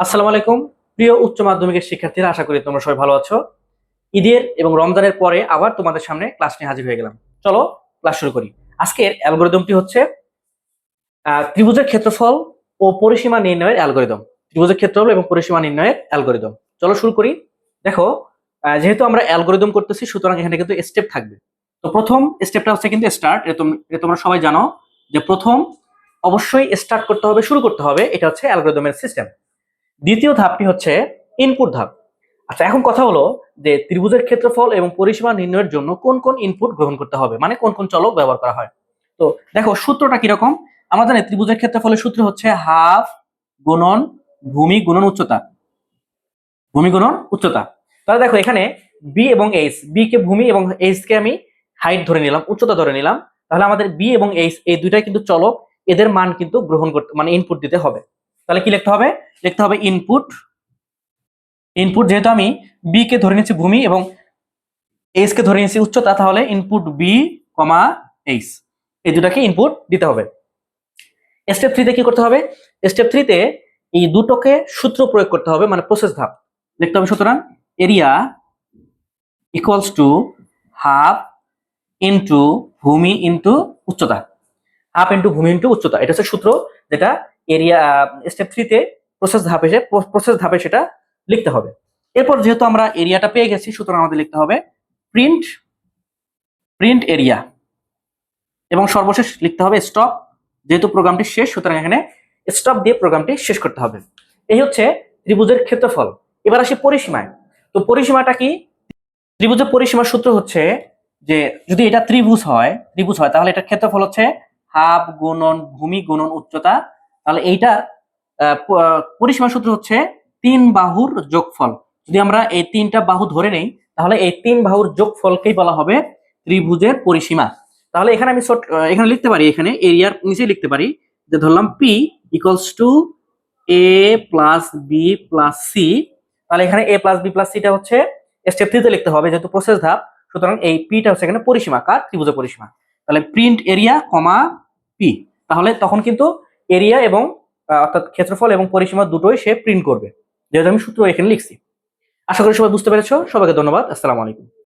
আসসালামু আলাইকুম। প্রিয় উচ্চ মাধ্যমিকের শিক্ষার্থীরা, আশা করি তোমরা সবাই ভালো আছো। ঈদের এবং রমজানের পরে আবার তোমাদের সামনে ক্লাস নিয়ে হাজির হয়ে গেলাম। চলো ক্লাস শুরু করি। আজকের অ্যালগরিদমটি হচ্ছে ত্রিভুজের ক্ষেত্রফল ও পরিসীমা নির্ণয়ের অ্যালগরিদম। ত্রিভুজের ক্ষেত্রফল এবং পরিসীমা নির্ণয়ের অ্যালগরিদম। চলো শুরু করি। দেখো, যেহেতু আমরা অ্যালগরিদম করতেছি, সুতরাং এখানে কিন্তু স্টেপ থাকবে। তো প্রথম স্টেপটা হচ্ছে কিন্তু স্টার্ট। তোমরা সবাই জানো যে প্রথম অবশ্যই স্টার্ট করতে হবে, শুরু করতে হবে। এটা হচ্ছে অ্যালগরিদমের সিস্টেম। দ্বিতীয় ধাপটি হচ্ছে ইনপুট ধাপ। আচ্ছা, এখন কথা হলো যে ত্রিভুজের ক্ষেত্রফল এবং পরিসীমা নির্ণয়ের জন্য কোন কোন ইনপুট গ্রহণ করতে হবে, মানে কোন কোন চলক ব্যবহার করা হয়। তো দেখো, সূত্রটা কিরকম। আমরা জানি ত্রিভুজের ক্ষেত্রফলের সূত্র হচ্ছে হাফ গুণন ভূমি গুণন উচ্চতা। ভূমি গুণন উচ্চতা। তাহলে দেখো, এখানে বি এবং এইচ, বি কে ভূমি এবং এইচ কে আমি হাইট ধরে নিলাম, উচ্চতা ধরে নিলাম। তাহলে আমাদের বি এবং এইচ এই দুইটাই কিন্তু চলক, এদের মান কিন্তু গ্রহণ করতে মানে ইনপুট দিতে হবে। তাহলে কি লিখতে হবে? লিখতে হবে ইনপুট। ইনপুট যেহেতু আমি বি কে ধরে নিচ্ছি ভূমি এবং এইচ কে ধরে নিচ্ছি উচ্চতা, তাহলে ইনপুট বি কমা এইচ, এই দুটাকে ইনপুট দিতে হবে। স্টেপ 3 তে কি করতে হবে? স্টেপ 3 তে এই দুটোকে সূত্র প্রয়োগ করতে হবে, মানে প্রসেস ধাপ লিখতে হবে। সুতরাং area equals to half into ভূমি ইনটু উচ্চতা। হাফ ইনটু ভূমি ইনটু উচ্চতা, এটা হচ্ছে সূত্র, যেটা এরিয়া স্টেপ 3 তে প্রসেস ধাপে সেটা লিখতে হবে। এরপর যেহেতু আমরা এরিয়াটা পেয়ে গেছি, সুতরাং আমাদের লিখতে হবে প্রিন্ট প্রিন্ট এরিয়া, এবং সর্বশেষ লিখতে হবে স্টপ। যেহেতু প্রোগ্রামটি শেষ, সুতরাং এখানে স্টপ দিয়ে প্রোগ্রামটি শেষ করতে হবে। এই হচ্ছে ত্রিভুজের ক্ষেত্রফল। এবার আসি পরিসীমায়। তো পরিসীমাটা কি? ত্রিভুজের পরিসীমার সূত্র হচ্ছে যে যদি এটা ত্রিভুজ হয় তাহলে এটার ক্ষেত্রফল হচ্ছে হাফ গুণন ভূমি গুণন উচ্চতা। তাহলে এইটা পরিসীমার সূত্র হচ্ছে 3 বাহুর যোগফল। যদি আমরা এই 3টা বাহু ধরে নেই, তাহলে এই 3 বাহুর যোগফলকেই বলা হবে ত্রিভুজের পরিসীমা। তাহলে এখানে আমি এখানে লিখতে পারি, এখানে এরিয়ার নিচে লিখতে পারি যে ধরলাম P equals to A plus B plus C. তাহলে এখানে এ প্লাস বি প্লাস সিটা হচ্ছে স্টেপ 3 তে লিখতে হবে, যেহেতু প্রসেস ধাপ। সুতরাং এই পিটা হচ্ছে এখানে পরিসীমা, কার? ত্রিভুজের পরিসীমা। তাহলে প্রিন্ট এরিয়া কমা পি। তাহলে তখন কিন্তু এরিয়া এবং অর্থাৎ ক্ষেত্রফল এবং পরিসীমা দুটোই সে প্রিন্ট করবে, যেহেতু আমি সূত্র এখানে লিখছি। আশা করি সবাই বুঝতে পেরেছো। সবাইকে ধন্যবাদ। আসসালামু আলাইকুম।